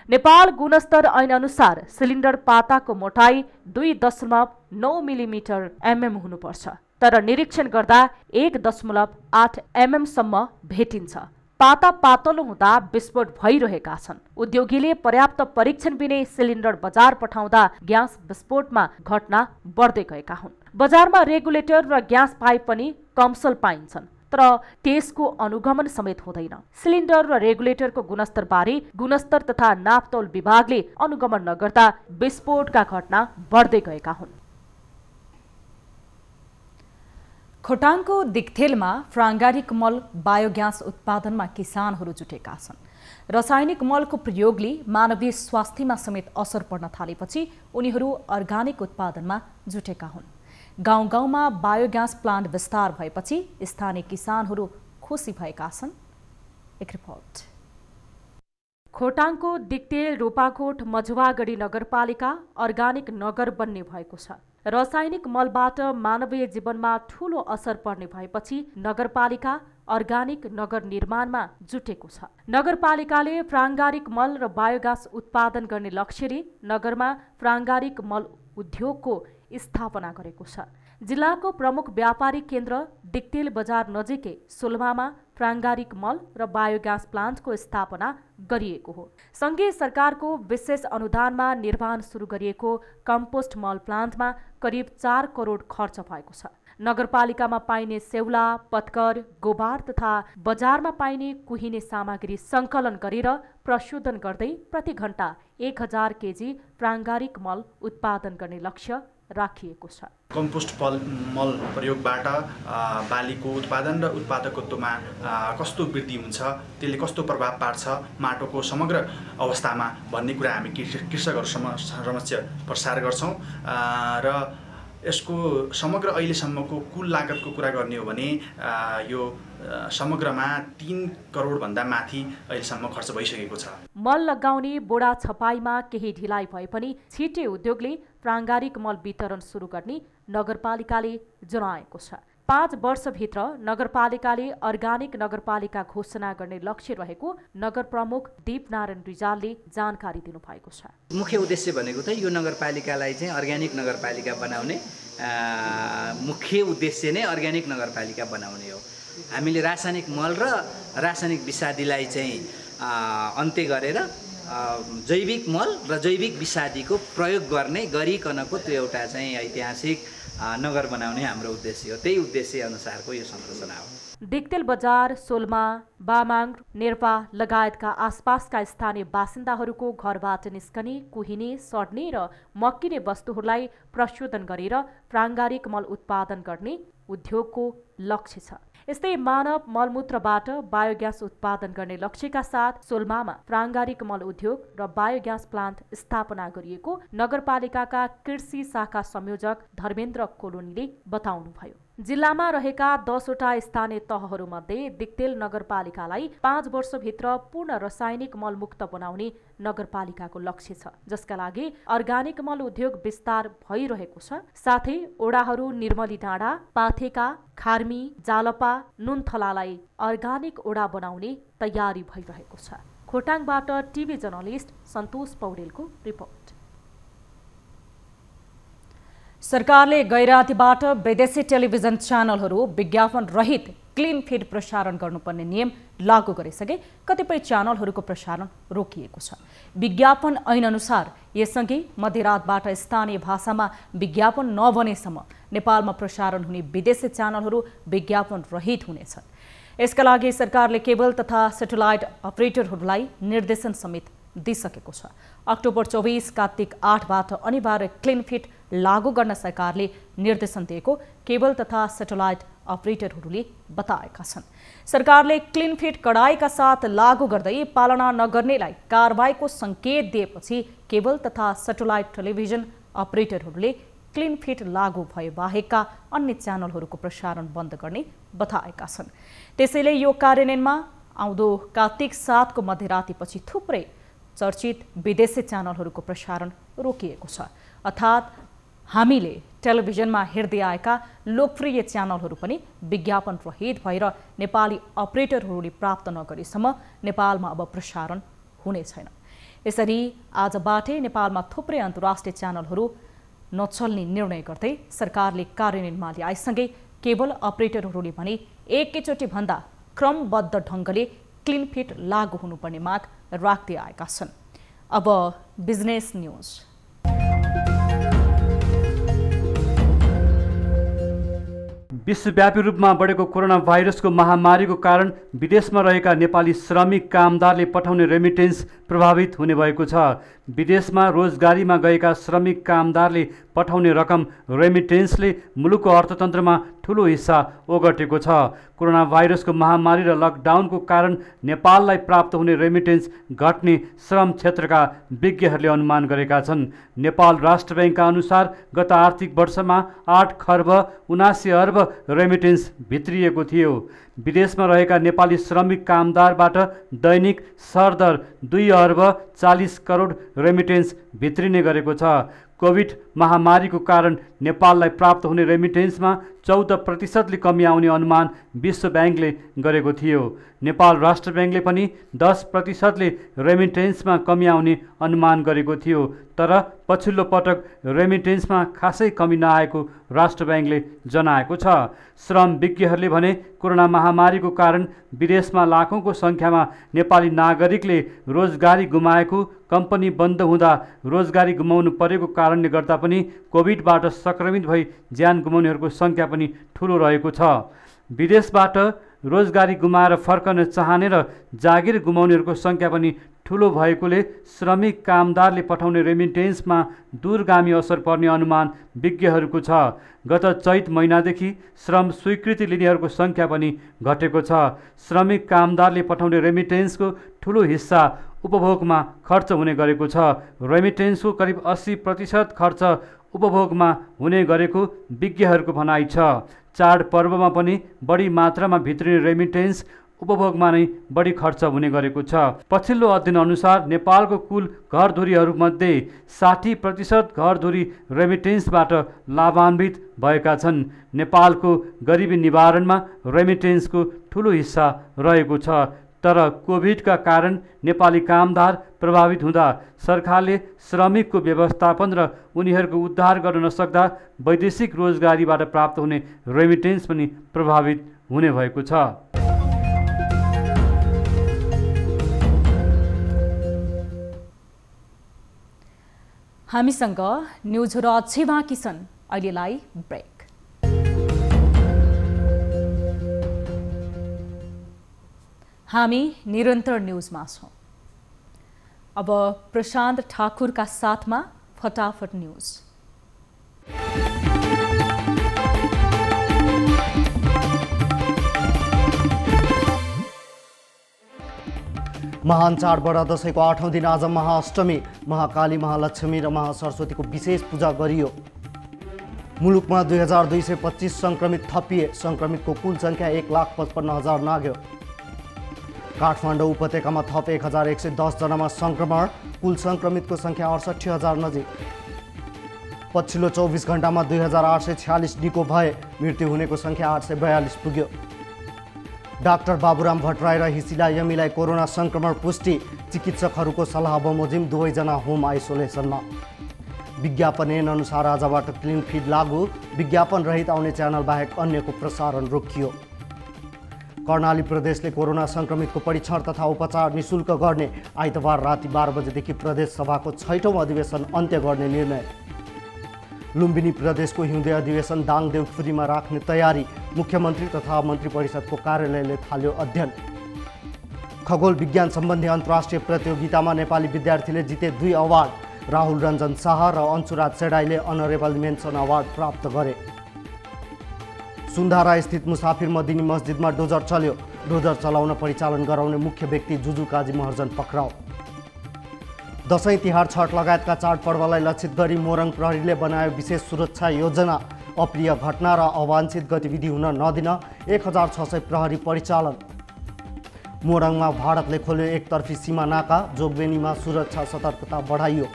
नेपाल गुणस्तर ऐन अनुसार सिलिन्डर पाताको मोटाई 2.9 मिलिमिटर हुनुपर्छ, तर निरीक्षण गर्दा 1.8 सम्म भेटिन्छ। पाता पातलो हुँदा विस्फोट भइरहेका छन्। उद्योगीले पर्याप्त परीक्षण बिनै सिलिन्डर बजार पठाउँदा ग्यास विस्फोटमा घटना बढ्दै गएका हुन्। बजारमा रेगुलेटर र ग्यास पाइप पनि कमसल पाइन्छन्, तर त्यसको अनुगमन समेत हुँदैन। सिलिन्डर र रेगुलेटरको गुणस्तरबारे गुणस्तर तथा नापतौल विभागले अनुगमन नगर्दा विस्फोटका घटना बढ्दै गएका हुन्। खोटाङको दिक्थेलमा प्राङ्गारिक मल बायोग्यास उत्पादनमा किसानहरू जुटेका छन्। रासायनिक मलको प्रयोगले मानवीय स्वास्थ्यमा समेत असर पर्न थालेपछि उनीहरू अर्गानिक उत्पादनमा जुटेका हुन्। गाउँ गाउँमा बायोग्यास प्लान्ट विस्तार भएपछि स्थानीय किसानहरू खुसी भएका छन्। एक रिपोर्ट। खोटाङको दिक्तेल रूपाकोट मझुवागढी नगरपालिका अर्गानिक नगर बन्ने भएको छ। रासायनिक मलबाट मानवीय जीवनमा ठूलो असर पर्ने भएपछि नगरपालिका अर्गानिक नगर निर्माणमा जुटेको छ। नगरपालिकाले प्राङ्गारिक मल र बायोग्यास उत्पादन गर्ने लक्ष्यले नगरमा प्राङ्गारिक मल उद्योगको स्थापना गरेको छ। जिल्लाको प्रमुख व्यापारिक केन्द्र दिक्तेल बजार नजिकै सोलमामा प्राङ्गारिक मल र बायोग्यास प्लान्टको स्थापना गरिएको हो। सङ्घीय सरकारको विशेष अनुदानमा निर्माण सुरु गरिएको कम्पोस्ट मल प्लान्टमा करिब 4 करोड खर्च भएको छ। नगरपालिकामा पाइने सेउला, पत्कर, गोबार तथा बजारमा पाइने कुहिने सामग्री सङ्कलन गरेर प्रशोधन गर्दै प्रति घण्टा 1000 केजी प्राङ्गारिक मल उत्पादन गर्ने लक्ष्य राखिएको छ। कम्पोस्ट मल प्रयोगबाट बालीको उत्पादन र उत्पादकत्वमा कस्तो वृद्धि हुन्छ, त्यसले कस्तो प्रभाव पार्छ माटोको समग्र अवस्थामा भन्ने कुरा हामी कृषकहरू समक्ष प्रसार गर्छौँ र यसको समग्र अहिलेसम्मको कुल लागतको कुरा गर्ने हो भने यो समग्रमा 3 करोडभन्दा माथि अहिलेसम्म खर्च भइसकेको छ। मल लगाउने बोडा छपाईमा केही ढिलाइ भए पनि छिटे उद्योगले प्राङ्गारिक मल वितरण सुरु गर्ने नगरपालिकाले जनाएको छ। 5 वर्षभित्र नगरपालिकाले अर्गानिक नगरपालिका घोषणा गर्ने लक्ष्य रहेको नगर प्रमुख दीपनारायण रिजालले जानकारी दिनुभएको छ। मुख्य उद्देश्य भनेको त यो नगरपालिकालाई चाहिँ अर्ग्यानिक नगरपालिका बनाउने मुख्य उद्देश्य नै अर्ग्यानिक नगरपालिका बनाउने हो। हामीले रासायनिक मल र रासायनिक विषादीलाई चाहिँ अन्त्य गरेर जैविक मल र जैविक विषादीको प्रयोग गरिकनको त्यो एउटा चाहिँ ऐतिहासिक नगर बनाउने हाम्रो उद्देश्य हो। त्यही उद्देश्य अनुसारको यो संरचना हो। दिक्तेल बजार, सोलमा, बामाङ, नेर्पा लगायतका आसपासका स्थानीय बासिन्दाहरूको घरबाट निस्कने, कुहिने, सड्ने र मक्किने वस्तुहरूलाई प्रशोधन गरेर प्राङ्गारिक मल उत्पादन गर्ने उद्योगको लक्ष्य छ। यस्तै मानव मलमूत्रबाट बायोग्यास उत्पादन गर्ने लक्ष्यका साथ सोलमामा प्राङ्गारिक मल उद्योग र बायोग्यास प्लान्ट स्थापना गरिएको नगरपालिकाका कृषि शाखा संयोजक धर्मेन्द्र कोलोनीले बताउनुभयो। जिल्लामा रहेका 10वटा स्थानीय तहहरूमध्ये दिक्तेल नगरपालिकालाई 5 वर्षभित्र पूर्ण रासायनिक मलमुक्त बनाउने नगरपालिकाको लक्ष्य छ, जसका लागि अर्गानिक मल उद्योग विस्तार भइरहेको छ। साथै ओडाहरू निर्मली डाँडा, पाथेका, खार्मी, जालपा, नुनथलालाई अर्गानिक ओडा बनाउने तयारी भइरहेको छ। खोटाङबाट टिभी जर्नलिस्ट सन्तोष पौडेलको रिपोर्ट। सरकारले गैरातीबाट विदेशी टेलिभिजन च्यानलहरू विज्ञापन रहित क्लिन फिड प्रसारण गर्नुपर्ने नियम लागू गरिसके कतिपय च्यानलहरूको प्रसारण रोकिएको छ। विज्ञापन ऐन अनुसार यससँगै मध्यरातबाट स्थानीय भाषामा विज्ञापन नबनेसम्म नेपालमा प्रसारण हुने विदेशी च्यानलहरू विज्ञापन रहित हुनेछन्। यसका लागि सरकारले केबल तथा सेटेलाइट अपरेटरहरूलाई निर्देशन समेत दिइसकेको छ। अक्टोबर 24 कार्तिक 8बाट अनिवार्य क्लिन फिट लागू गर्न सरकारले निर्देशन दिएको केबल तथा सेटेलाइट अपरेटरहरूले बताएका छन्। सरकारले क्लिन फिट कडाइका साथ लागू गर्दै पालना नगर्नेलाई कारबाहीको सङ्केत दिएपछि केबल तथा सेटेलाइट टेलिभिजन अपरेटरहरूले क्लिन फिट लागू भए बाहेकका अन्य च्यानलहरूको प्रसारण बन्द गर्ने बताएका छन्। त्यसैले यो कार्यान्वयनमा आउँदो कार्तिक 7 को मध्यरातीपछि थुप्रै चर्चित विदेशी च्यानलहरूको प्रसारण रोकिएको छ। अर्थात् हामीले टेलिभिजनमा हेर्दै आएका लोकप्रिय च्यानलहरू पनि विज्ञापन रहित भएर नेपाली अपरेटरहरूले प्राप्त नगरेसम्म नेपालमा अब प्रसारण हुने छैन। यसरी आजबाटै नेपालमा थुप्रै अन्तर्राष्ट्रिय च्यानलहरू नचल्ने निर्णय गर्दै सरकारले कार्यान्वयनमा ल्याएसँगै केबल अपरेटरहरूले भने एकैचोटि भन्दा क्रमबद्ध ढङ्गले क्लिन फिट लागू हुनुपर्ने माग राख्दै आएका छन्। अब बिजनेस न्यूज। विश्वव्यापी रूपमा बढेको कोरोना भाइरसको महामारीको कारण विदेशमा रहेका नेपाली श्रमिक कामदारले पठाउने रेमिटेन्स प्रभावित हुने भएको छ। विदेशमा रोजगारीमा गएका श्रमिक कामदारले पठाउने रकम रेमिटेन्सले मुलुकको अर्थतन्त्रमा ठुलो हिस्सा ओगटेको छ। कोरोना भाइरसको महामारी र लकडाउनको कारण नेपाललाई प्राप्त हुने रेमिटेन्स घट्ने श्रम क्षेत्रका विज्ञहरूले अनुमान गरेका छन्। नेपाल राष्ट्र ब्याङ्कका अनुसार गत आर्थिक वर्षमा 8 खर्ब 79 अर्ब रेमिटेन्स भित्रिएको थियो। विदेशमा रहेका नेपाली श्रमिक कामदारबाट दैनिक सरदर 2 अर्ब 40 करोड रेमिटेन्स भित्रिने गरेको छ। कोभिड महामारीको कारण नेपाललाई प्राप्त हुने रेमिटेन्समा 14% कमी आउने अनुमान विश्व ब्याङ्कले गरेको थियो। नेपाल राष्ट्र ब्याङ्कले पनि 10% रेमिटेन्समा कमी आउने अनुमान गरेको थियो। तर पछिल्लो पटक रेमिटेन्समा खासै कमी नआएको राष्ट्र ब्याङ्कले जनाएको छ। श्रम विज्ञहरूले भने कोरोना महामारीको कारण विदेशमा लाखौँको सङ्ख्यामा नेपाली नागरिकले रोजगारी गुमाएको, कम्पनी बन्द हुँदा रोजगारी गुमाउनु परेको कारणले गर्दा पनि कोभिडबाट सङ्क्रमित भई ज्यान गुमाउनेहरूको सङ्ख्या पनि ठुलो रहेको छ। विदेशबाट रोजगारी गुमाएर फर्कन चाहने र जागिर गुमाउनेहरूको सङ्ख्या पनि ठुलो भएकोले श्रमिक कामदारले पठाउने रेमिटेन्समा दूरगामी असर पर्ने अनुमान विज्ञहरूको छ। गत चैत महिनादेखि श्रम स्वीकृति लिनेहरूको सङ्ख्या पनि घटेको छ। श्रमिक कामदारले पठाउने रेमिटेन्सको ठुलो हिस्सा उपभोगमा खर्च हुने गरेको छ। रेमिटेन्सको करिब 80% खर्च उपभोगमा हुने गरेको विज्ञहरूको भनाइ छ। चाडपर्वमा पनि बढी मात्रामा भित्रिने रेमिटेन्स उपभोगमा नै बढी खर्च हुने गरेको छ। पछिल्लो अध्ययन अनुसार नेपालको कुल घरधुरीहरूमध्ये 60% घरधुरी रेमिटेन्सबाट लाभान्वित भएका छन्। नेपालको गरिबी निवारणमा रेमिटेन्सको ठुलो हिस्सा रहेको छ। तर कोभिडका कारण नेपाली कामदार प्रभावित हुँदा सरकारले श्रमिकको व्यवस्थापन र उनीहरूको उद्धार गर्न नसक्दा वैदेशिक रोजगारीबाट प्राप्त हुने रेमिटेन्स पनि प्रभावित हुने भएको छ। हामीसँग न्युजहरू अझै बाँकी छन्। अहिलेलाई ब्रेक। हामी निरन्तर न्युजमा छौँ। अब प्रशान्त ठाकुरका साथमा फटाफट न्युज। महान चाडपर्व दशैंको 8औं दिन आज महाअष्टमी, महाकाली, महालक्ष्मी र महासरस्वतीको विशेष पूजा गरियो। मुलुकमा 2225 सङ्क्रमित थपिए। सङ्क्रमितको कुल सङ्ख्या 1,55,000 नाग्यो। काठमाडौँ उपत्यकामा थप 1110 जनामा सङ्क्रमण, कुल सङ्क्रमितको सङ्ख्या 68,000 नजिक। पछिल्लो 24 घण्टामा 2846 निको भए। मृत्यु हुनेको सङ्ख्या 842 पुग्यो। डाक्टर बाबुराम भट्टराई र हिसिला यमीलाई कोरोना सङ्क्रमण पुष्टि। चिकित्सकहरूको सल्लाह बमोजिम दुवैजना होम आइसोलेसनमा। विज्ञापन ऐन अनुसार आजबाट क्लिन फिड लागू। विज्ञापन रहित आउने च्यानल बाहेक अन्यको प्रसारण रोकियो। कर्णाली प्रदेशले कोरोना सङ्क्रमितको परीक्षण तथा उपचार निशुल्क गर्ने। आइतबार राति 12 बजेदेखि प्रदेश सभाको 6औं अधिवेशन अन्त्य गर्ने निर्णय। लुम्बिनी प्रदेशको हिउँदे अधिवेशन दाङ देउखुरीमा राख्ने तयारी। मुख्यमन्त्री तथा मन्त्री परिषदको कार्यालयले थाल्यो अध्ययन। खगोल विज्ञान सम्बन्धी अन्तर्राष्ट्रिय प्रतियोगितामा नेपाली विद्यार्थीले जिते 2 अवार्ड। राहुल रञ्जन शाह र अंशुराज सेडाईले अनरेबल मेन्सन अवार्ड प्राप्त गरे। सुन्धारा स्थित मुसाफिर मदिनी मस्जिदमा डोजर चल्यो। डोजर चलाउन परिचालन गराउने मुख्य व्यक्ति जुजु काजी महर्जन पक्राउ। दशैं तिहार छठ लगायतका चाडपर्वलाई लक्षित गरी मोरङ प्रहरीले बनायो विशेष सुरक्षा योजना। अप्रिय घटना र अवांछित गतिविधि हुन नदिन 1600 प्रहरी परिचालन। मोरङमा भारतले खोल्यो एकतर्फी सीमा नाका। जोगबेनीमा सुरक्षा सतर्कता बढाइयो।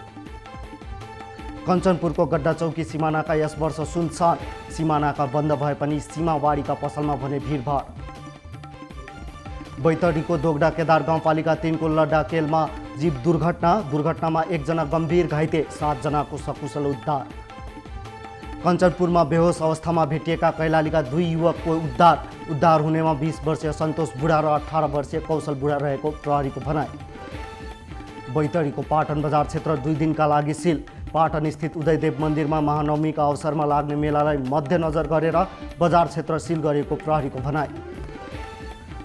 कञ्चनपुरको गड्डा चौकी सीमा नाका यस वर्ष सुनसान। सीमा नाका बन्द भए पनि सीमावाडीका पसलमा भने भिडभाड। बैतडीको दोगडा केदार गाउँपालिका 3 को लड्डाकेलमा जीव दुर्घटनामा 1 जना गम्भीर घाइते, 7 जनाको सकुशल उद्धार। कञ्चनपुरमा बेहोस अवस्थामा भेटिएका कैलालीका 2 युवकको उद्धार हुनेमा 20 वर्षीय सन्तोष बुढा र 18 वर्षीय कौशल बुढा रहेको प्रहरीको भनाइ। बैतडीको पाटन बजार क्षेत्र 2 दिनका लागि सिल। पाटन स्थित उदयदेव मन्दिरमा महानवमीका अवसरमा लाग्ने मेलालाई मध्यनजर गरेर बजार क्षेत्र सिल गरेको प्रहरीको भनाइ।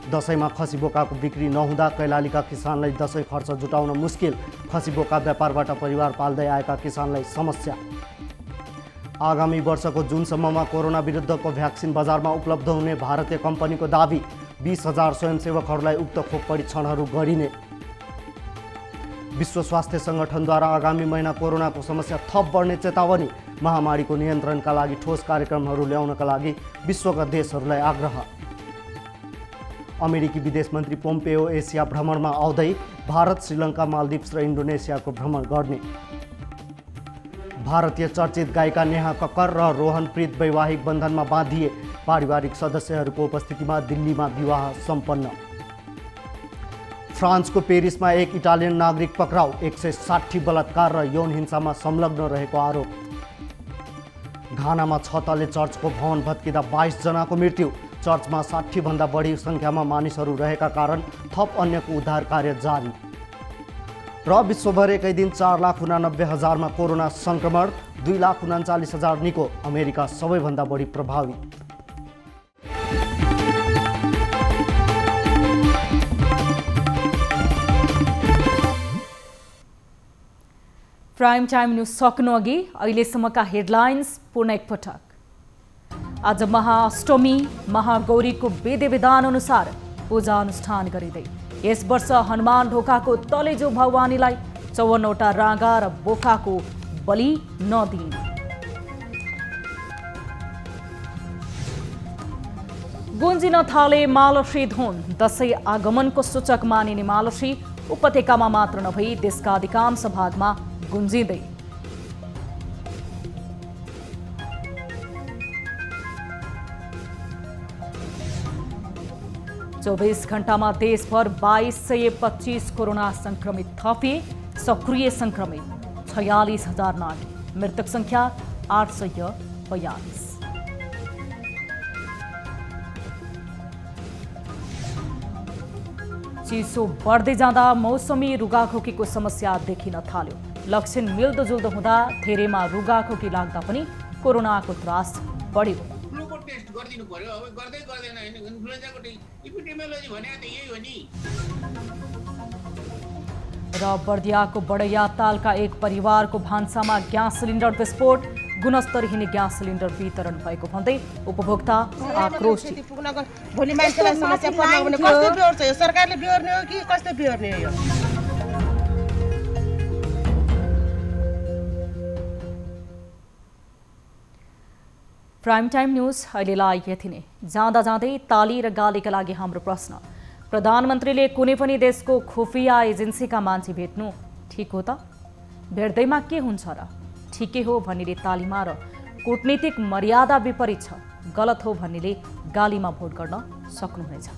दशैंमा खसी बोकाको बिक्री नहुँदा कैलालीका किसानलाई दशैं खर्च जुटाउन मुस्किल। खसी बोका व्यापारबाट परिवार पाल्दै आएका किसानलाई समस्या। आगामी वर्षको जुनसम्ममा कोरोना विरुद्धको भ्याक्सिन बजारमा उपलब्ध हुने भारतीय कम्पनीको दाबी। 20,000 स्वयंसेवकहरूलाई उक्त खोप परीक्षणहरू गरिने। विश्व स्वास्थ्य सङ्गठनद्वारा आगामी महिना कोरोनाको समस्या थप बढ्ने चेतावनी। महामारीको नियन्त्रणका लागि ठोस कार्यक्रमहरू ल्याउनका लागि विश्वका देशहरूलाई आग्रह। अमेरिकी विदेश मन्त्री पोम्पेयो एसिया भ्रमणमा आउँदै भारत, श्रीलङ्का, मालदिप्स र इन्डोनेसियाको भ्रमण गर्ने। भारतीय चर्चित गायिका नेहा कक्कर र रोहन प्रीत वैवाहिक बन्धनमा बाँधिए। पारिवारिक सदस्यहरूको उपस्थितिमा दिल्लीमा विवाह सम्पन्न। फ्रान्सको पेरिसमा एक इटालियन नागरिक पक्राउ, 160 बलात्कार र यौन हिंसामा संलग्न रहेको आरोप। घानामा 6 तले चर्चको भवन भत्किँदा 22 जनाको मृत्यु, चर्चमा 60 भन्दा बढी संख्यामा मानिसहरू रहेका कारण थप अन्यको उद्धार कार्य जारी। र विश्वभर एकै दिन 4,89,000मा कोरोना संक्रमण, 2,39,000 निको, अमेरिका सबैभन्दा बढी प्रभावित। प्राइम टाइम न्यूज सक्नु अघि अहिलेसम्मका हेडलाइन्स पुनः एकपटक। आज महाअष्टमी, महागौरीको विधि विधान अनुसार पूजा अनुष्ठान गरिँदै यस वर्ष हनुमान ढोकाको तलेजो भवानीलाई 54वटा राँगा र बोकाको बलि नदिइने। गुन्जिन थाले मालश्री धुन, दशैं आगमनको सूचक मानिने मालश्री उपत्यकामा मात्र नभई देशका अधिकांश भागमा गुन्जिँदै। चौबीस घण्टामा देशभर 2225 कोरोना संक्रमित थपिए, सक्रिय संक्रमित 46,009, मृतक संख्या 842। चिसो बढ्दै जाँदा मौसमी रुगाखोकीको समस्या देखिन थाल्यो। लक्षण मिल्दोजुल्दो हुँदा धेरैमा रुगाखोकी लाग्दा पनि कोरोनाको त्रास बढ्यो। फ्लूको टेस्ट गरिदिनु पर्यो, अब गर्दै गर्दैन हैन। इन्फ्लुएन्जाको एपिडेमियोलोजी भने त यही हो नि। र बर्दियाको बडैया तालका एक परिवारको भान्सामा ग्यास सिलिन्डर विस्फोट, गुणस्तरहीन ग्यास सिलिन्डर वितरण भएको भन्दै उपभोक्ता आक्रोशित। भोलि मान्छेलाई समस्या पर्न भने कस्तो बिहोर्छ यो? सरकारले बिहोर्ने हो कि कस्तो बिहोर्ने हो यो? प्राइम टाइम न्यूज अहिलेलाई यति नै। जाँदा जाँदै ताली र गालीका लागि हाम्रो प्रश्न, प्रधानमन्त्रीले कुनै पनि देशको खुफिया एजेन्सीका मान्छे भेट्नु ठिक हो त? भेट्दैमा के हुन्छ र? ठिकै हो भन्नेले तालीमा र कूटनीतिक मर्यादा विपरीत छ, गलत हो भन्नेले गालीमा भोट गर्न सक्नुहुनेछ।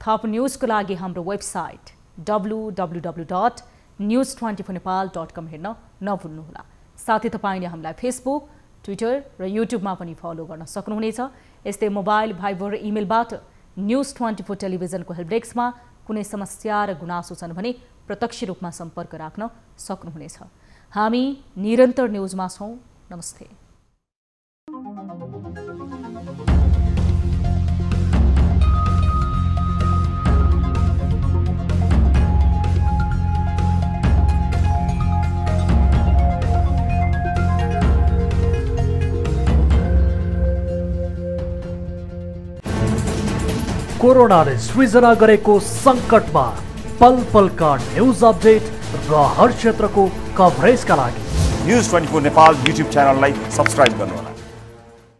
थप न्युजको लागि हाम्रो वेबसाइट www.news24nepal.com हेर्न नभुल्नुहोला। साथै तपाईँले हामीलाई फेसबुक, ट्विटर र युट्युबमा पनि फलो गर्न सक्नुहुनेछ। यस्तै मोबाइल, भाइबर र इमेलबाट न्युज24 टेलिभिजनको हेल्पडेस्कमा कुनै समस्या र गुनासो छन् भने प्रत्यक्ष रूपमा सम्पर्क राख्न सक्नुहुनेछ। हामी निरन्तर न्युजमा छौँ। नमस्ते। कोरोनाले सृजना गरेको सङ्कटमा पल पलका न्युज अपडेट र हर क्षेत्रको कभरेजका लागि न्युज 24 नेपाल युट्युब च्यानललाई सब्स्क्राइब गर्नुहोला।